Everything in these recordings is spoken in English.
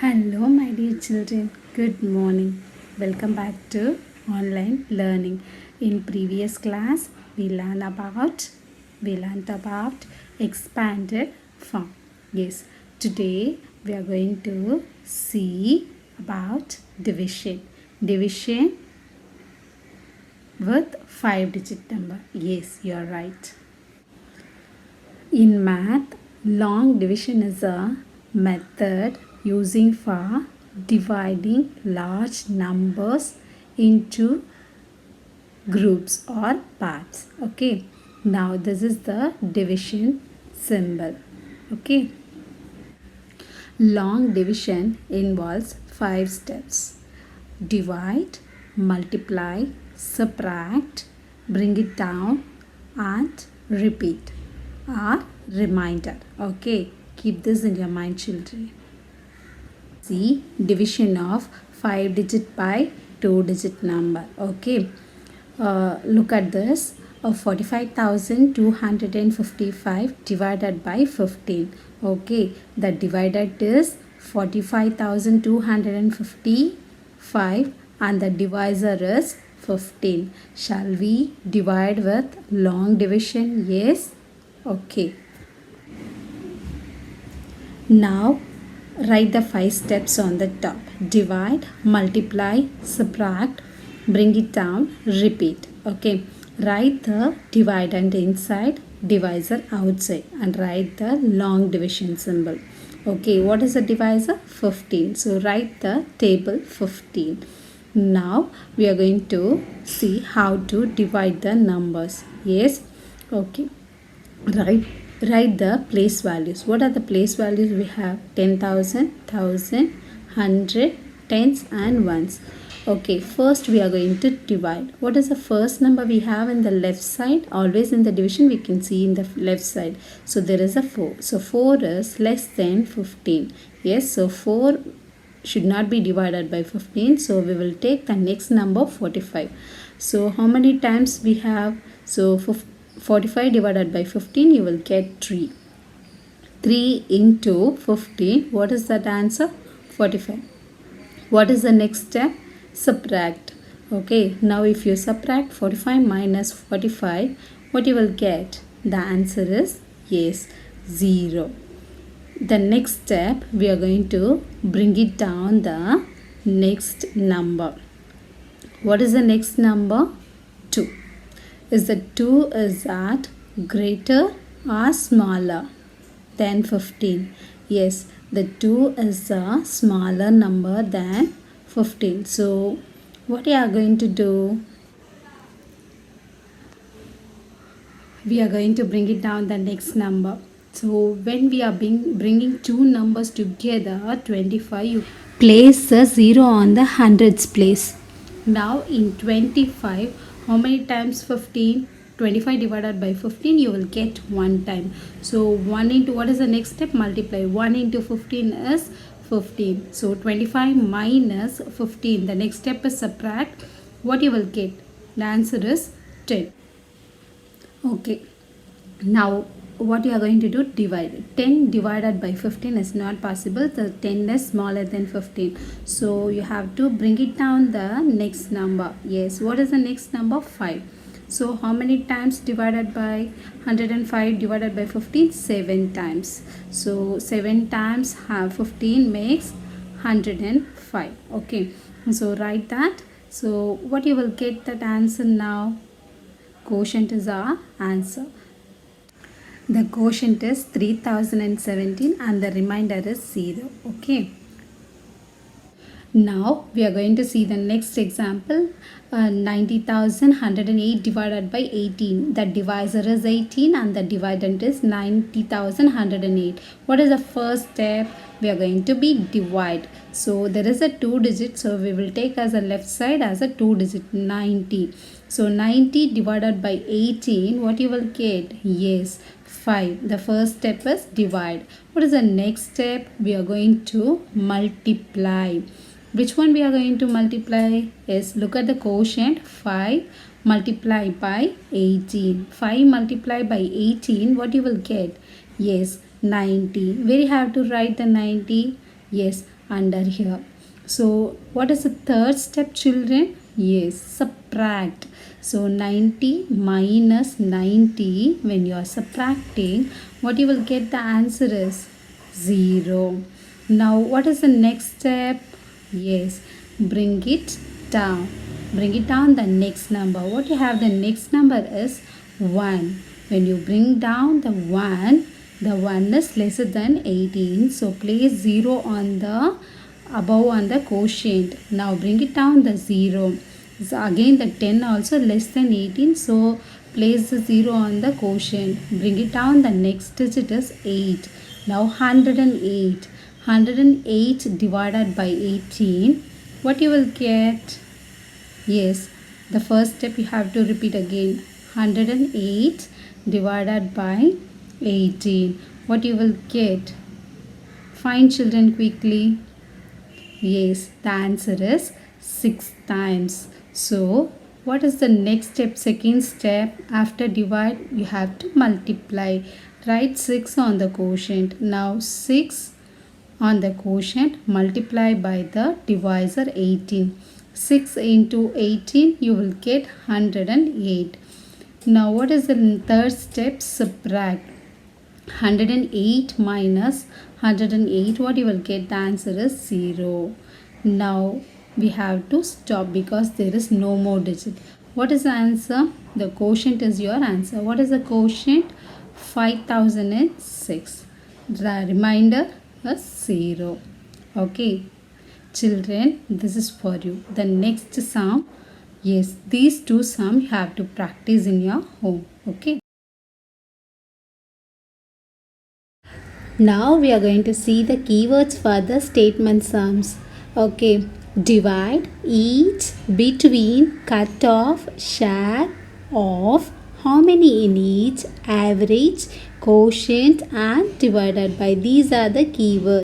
Hello, my dear children. Good morning. Welcome back to online learning. In previous class, we learned about expanded form. Yes, today we are going to see about division. Division with 5-digit number. Yes, you are right. In math, long division is a method using for dividing large numbers into groups or parts. Okay, now this is the division symbol. Okay, long division involves 5 steps: divide, multiply, subtract, bring it down, and repeat or reminder. Okay, keep this in your mind, children. See, division of 5 digit by 2 digit number. Okay, look at this. 45,255 divided by 15. Okay, the divided is 45,255 and the divisor is 15. Shall we divide with long division? Yes. Okay. Now write the 5 steps on the top. Divide, multiply, subtract, bring it down, repeat. Okay. Write the dividend inside, divisor outside, and write the long division symbol. Okay, what is the divisor? 15. So write the table 15. Now we are going to see how to divide the numbers. Yes. Okay. Write the place values. What are the place values we have? 10,000, 1,000, 100, tens and ones. Okay, first we are going to divide. What is the first number we have in the left side? Always in the division we can see in the left side. So there is a 4. So 4 is less than 15. Yes, so 4 should not be divided by 15. So we will take the next number 45. So how many times we have? So 45 divided by 15, you will get 3. 3 into 15, what is that answer? 45. What is the next step? Subtract. Okay, now if you subtract 45 minus 45, what you will get? The answer is yes, 0. The next step, we are going to bring it down the next number. What is the next number? 2. Is the 2 is that greater or smaller than 15? Yes, the 2 is a smaller number than 15. So what we are going to do? We are going to bring it down the next number. So when we are bringing two numbers together, 25, you place a 0 on the hundreds place. Now in 25, how many times 15? 25 divided by 15, you will get 1 time. So 1 into, what is the next step? Multiply. 1 into 15 is 15. So 25 minus 15. The next step is subtract. What you will get? The answer is 10. Okay. Now what you are going to do? Divide. 10 divided by 15 is not possible. The 10 is smaller than 15. So you have to bring it down the next number. Yes. What is the next number? 5. So how many times divided by 105 divided by 15? 7 times. So 7 times 15 makes 105. Okay. So write that. So what you will get that answer now? Quotient is our answer. The quotient is 3017 and the remainder is 0. Okay. Now we are going to see the next example. 90,108 divided by 18. The divisor is 18 and the dividend is 90,108. What is the first step? We are going to be divide. So there is a 2 digit. So we will take as a left side as a 2 digit, 90. So 90 divided by 18, what you will get? Yes, 5. The first step is divide. What is the next step? We are going to multiply. Which one we are going to multiply? Yes, look at the quotient. 5 multiplied by 18. 5 multiplied by 18, what you will get? Yes, 90. Where you have to write the 90? Yes, under here. So what is the third step, children? Yes, subtract. So 90 minus 90, when you are subtracting, what you will get, the answer is 0. Now what is the next step? Yes, bring it down. Bring it down the next number. What you have, the next number is 1. When you bring down the 1 is lesser than 18. So place 0 on the above on the quotient. Now bring it down the 0. So again the 10 also less than 18. So place the 0 on the quotient. Bring it down, the next digit is 8. Now 108. 108 divided by 18. What you will get? Yes, the first step you have to repeat again. 108 divided by 18. What you will get? Find, children, quickly. Yes, the answer is 6 times. So, what is the next step? Second step, after divide, you have to multiply. Write 6 on the quotient. Now, 6 on the quotient, multiply by the divisor 18. 6 into 18, you will get 108. Now, what is the third step? Subtract. 108 minus 108, what you will get? The answer is 0. Now we have to stop because there is no more digit. What is the answer? The quotient is your answer. What is the quotient? 5006. The remainder is 0. Okay, children, this is for you. The next sum, yes, these two sums you have to practice in your home. Okay. Now we are going to see the keywords for the statement sums. Okay, divide, each, between, cut off, share, off, how many in each, average, quotient and divided by. These are the keywords.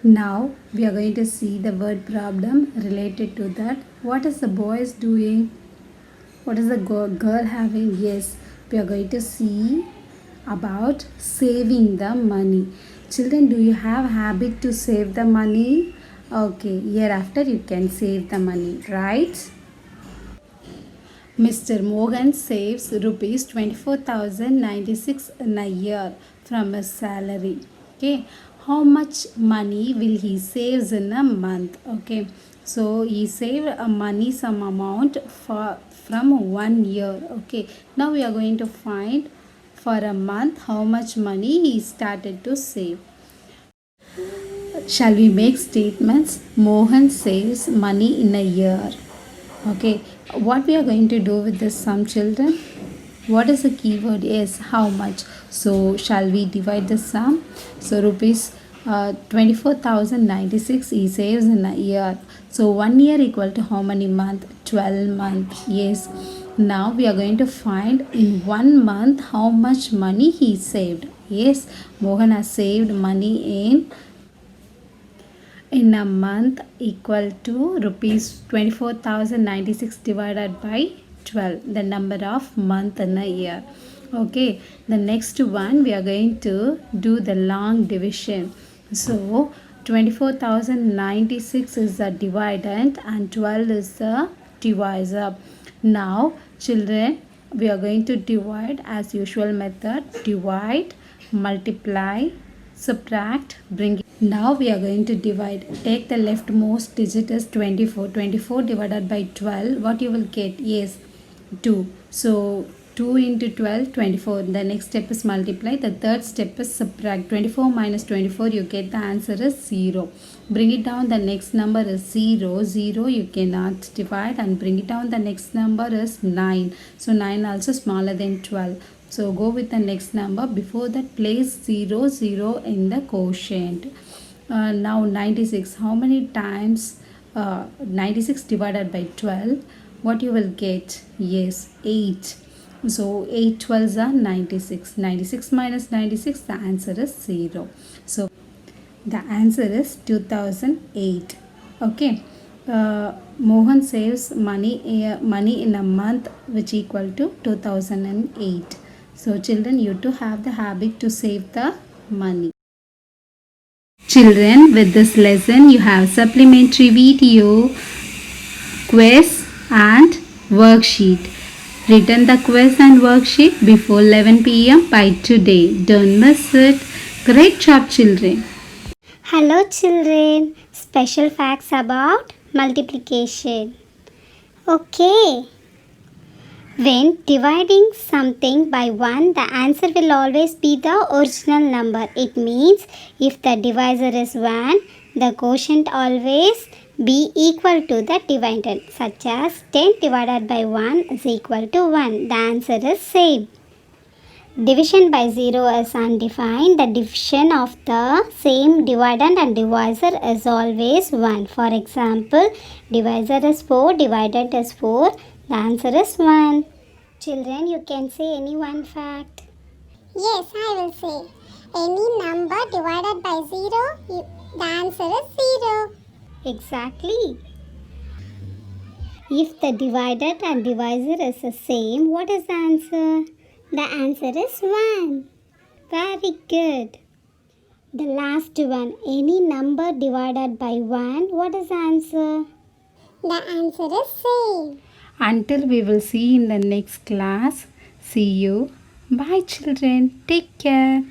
Now we are going to see the word problem related to that. What is the boy doing? What is the girl having? Yes, we are going to see about saving the money. Children, do you have habit to save the money? Okay, hereafter you can save the money, right? Mr. Mohan saves rupees 24,096 in a year from his salary. Okay, how much money will he save in a month? Okay, so he saved a money some amount from 1 year. Okay, now we are going to find for a month how much money he started to save. Shall we make statements? Mohan saves money in a year. Okay, what we are going to do with this sum, children? What is the keyword? Yes, how much? So shall we divide the sum? So rupees 24,096 he saves in a year. So 1 year equal to how many months? 12 months. Yes. Now we are going to find in 1 month how much money he saved. Yes, Mohan has saved money in a month equal to rupees 24,096 divided by 12, the number of month in a year. Okay, the next one we are going to do the long division. So 24,096 is the dividend and 12 is the divisor. Now children, we are going to divide as usual method. Divide, multiply, subtract, bring it. Now we are going to divide. Take the leftmost digit as 24. 24 divided by 12. What you will get? Yes, 2. So 2 into 12, 24. The next step is multiply. The third step is subtract. 24 minus 24, you get the answer is 0. Bring it down, the next number is 0. 0 you cannot divide, and bring it down, the next number is 9. So 9 also smaller than 12. So go with the next number. Before that, place 0, 0 in the quotient. Now 96. How many times 96 divided by 12? What you will get? Yes, 8. So 8 12s are 96. 96 minus 96, the answer is 0. So the answer is 2008. Okay. Mohan saves money in a month which equal to 2008. So children, you too have the habit to save the money. Children, with this lesson you have supplementary video, quiz and worksheet. Written the quiz and worksheet before 11 pm by today. Don't miss it. Great job, children. Hello children, special facts about multiplication. Okay, when dividing something by 1, the answer will always be the original number. It means if the divisor is 1, the quotient always be equal to the dividend, such as 10 divided by 1 is equal to 1. The answer is same. Division by 0 is undefined. The division of the same dividend and divisor is always 1. For example, divisor is 4, dividend is 4. The answer is 1. Children, you can say any one fact. Yes, I will say. Any number divided by 0, the answer is 0. Exactly. If the dividend and divisor is the same, what is the answer? The answer is 1. Very good. The last one, any number divided by 1, what is the answer? The answer is same. Until we will see in the next class. See you. Bye, children. Take care.